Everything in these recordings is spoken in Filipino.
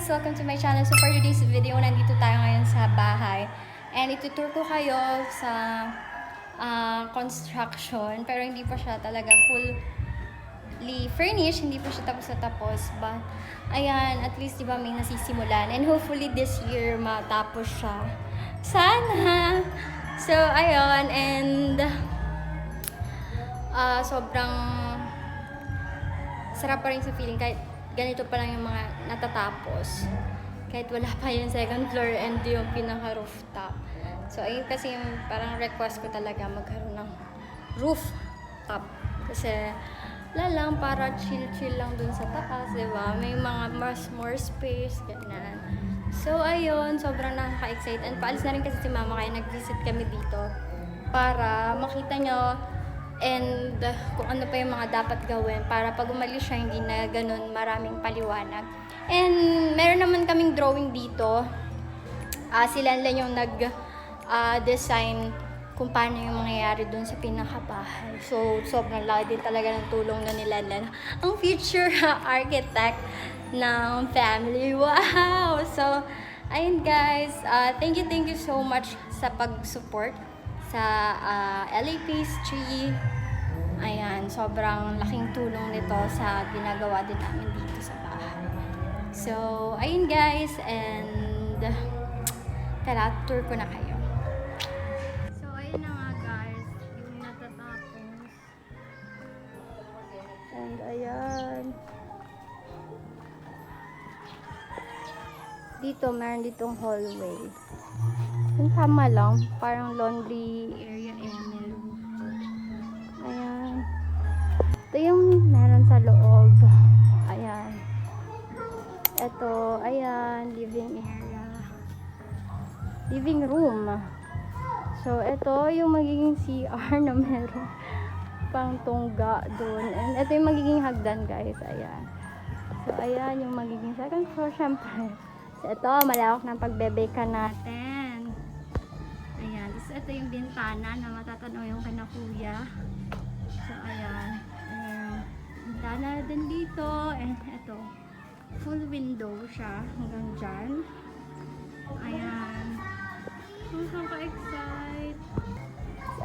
Welcome to my channel. So for today's video, nandito tayo ngayon sa bahay. And itutur ko kayo sa construction. Pero hindi pa siya talaga fully furnished. Hindi pa siya tapos na tapos. But, ayan, at least diba may nasisimulan. And hopefully this year matapos siya. Sana! So, ayun. And, sobrang sarap pa rin sa feeling kahit ganito pa lang yung mga natatapos. Kahit wala pa yung second floor and yung pinaka-rooftop. So, ayun kasi yung parang request ko talaga magkaroon ng rooftop. Kasi, wala lang, para chill-chill lang dun sa taas, diba? May mga more space, ganyan. So, ayun, sobrang nakaka-excite. And paalis na rin kasi si mama, kaya nag-visit kami dito para makita nyo and kung ano pa yung mga dapat gawin para pag umalis siya hindi na ganun maraming paliwanag. And meron naman kaming drawing dito. Sila lang yung nag-design kung paano yung mangyayari dun sa pinakabahay. So, sobrang laki din talaga ng tulong na nila. Ang future architect ng family. Wow! So, ayun guys. Thank you so much sa pag-support sa LA Pastry. Ayan, sobrang laking tulong nito sa ginagawa din namin dito sa bahay. So, ayun guys, and tara, tour ko na kayo. So, ayun na nga guys, yung natatapos. And ayan. Dito, meron ditong hallway. Yung tama lang, parang laundry area meron. Ayan. Ito yung meron sa loob. Ayan. Ito, ayan, living area. Living room. So, ito yung magiging CR na meron pang tungga dun. And ito yung magiging hagdan guys. Ayan. So, ayan yung magiging second floor, syempre. So, ito, malawak ng pagbebeka natin. Ito yung bintana na matatanaw yung kina kuya. So, ayan. Bintana din dito. And ito, full window siya hanggang dyan. Ayan. So, ka-excite.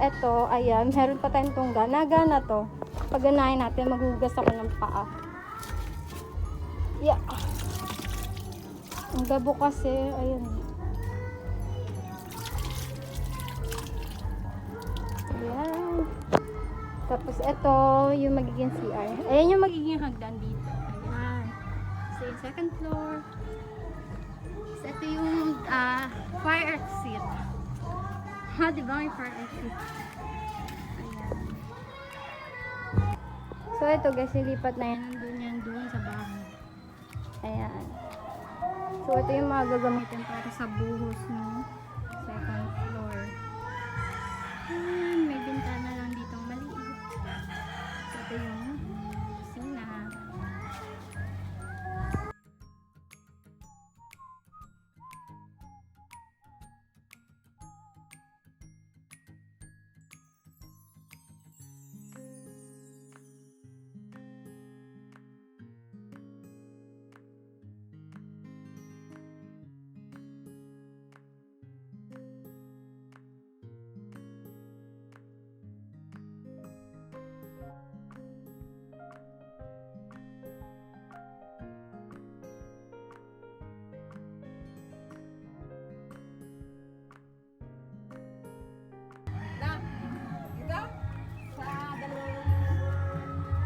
Ito, ayan. Meron pa tayong tungga. Naga na to. Pag ganahin natin, maghugas ako ng paa. Yeah. Ang gabo kasi, ayan. Ayan. Tapos ito yung magiging CR. Ayan yung magiging hagdan dito. Ayan. So yung second floor. So ito yung fire exit. Ha, diba may fire exit? Ayan. So ito guys, nilipat na yan dun sa bahay. Ayan. So ito yung mga gagamitin para sa buhos no? Second floor. Ayan, may bintana lang dito maliit. Ito yung kusina.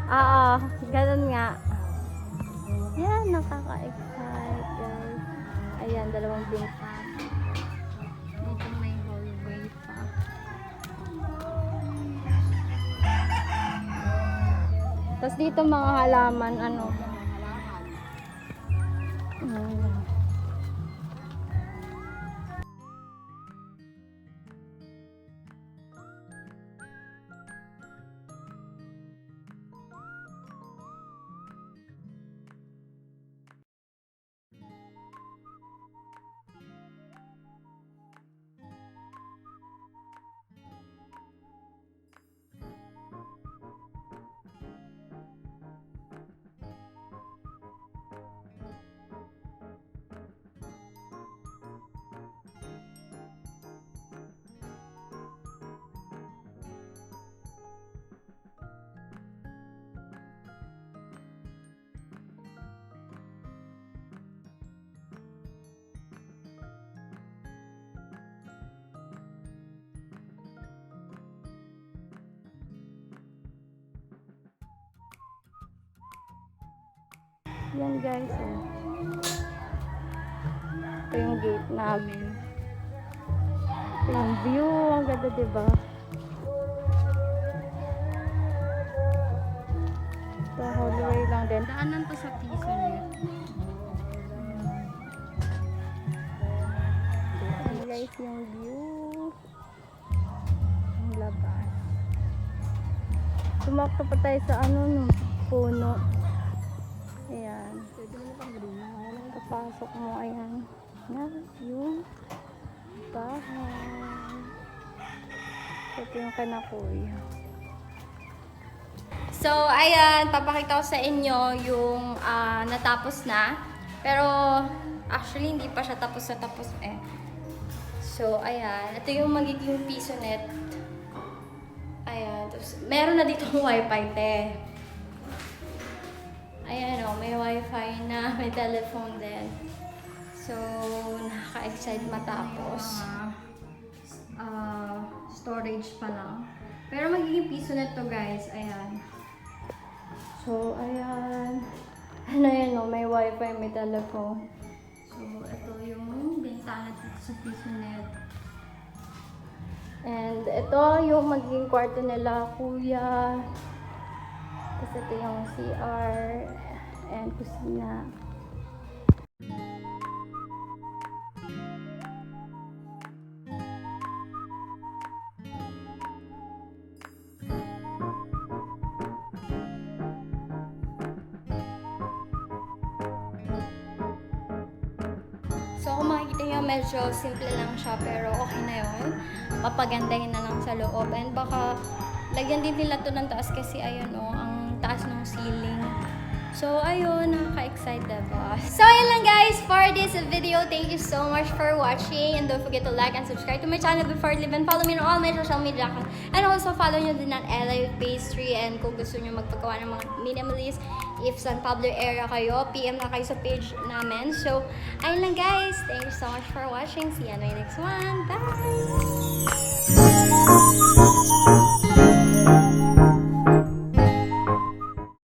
Oo, ganun nga. Yan, nakaka-excite guys. Ayan, dalawang bintana. Tapos dito mga halaman, ano. Yan guys, oh. Ito yung gate namin. Ito yung view, ang ganda diba? Ito, hallway lang din. Daanan to sa piso niya. Yan guys, yung view. Ang labas. Tumakto pa tayo sa ano, no, puno. Ayan. Kapasok mo, ayan. Yan, yung bahay. Ito yung kanakoy. So, ayan, papakita ko sa inyo yung natapos na. Pero, actually, hindi pa siya tapos na tapos eh. So, ayan. Ito yung magiging piso net. Ayan. Tapos, meron na dito wifi, te. Ayan o, may wifi na, may telephone din. So, nakaka-excite matapos. Storage pa lang. Pero magiging piso na to guys, ayan. So, ayan. Ano yan o, may wifi, may telephone. So, ito yung bintana dito sa piso net. And ito yung magiging kwarto nila, kuya. Tapos ito yung CR and kusina. So kung makikita nyo, medyo simple lang siya pero okay na yun. Papagandahin na lang sa loob and baka lagyan din nila to ng taas kasi ayun o, ang taas ng ceiling. So, ayun, nakaka-excite diba? So, ayun lang guys for this video. Thank you so much for watching. And don't forget to like and subscribe to my channel before you leave. And follow me on all my social media accounts. And also, follow nyo din ang LA Pastry. And kung gusto nyo magpagawa ng mga minimalist, if San Pablo area kayo, PM na kayo sa page namin. So, ayun lang guys. Thank you so much for watching. See you on my next one. Bye!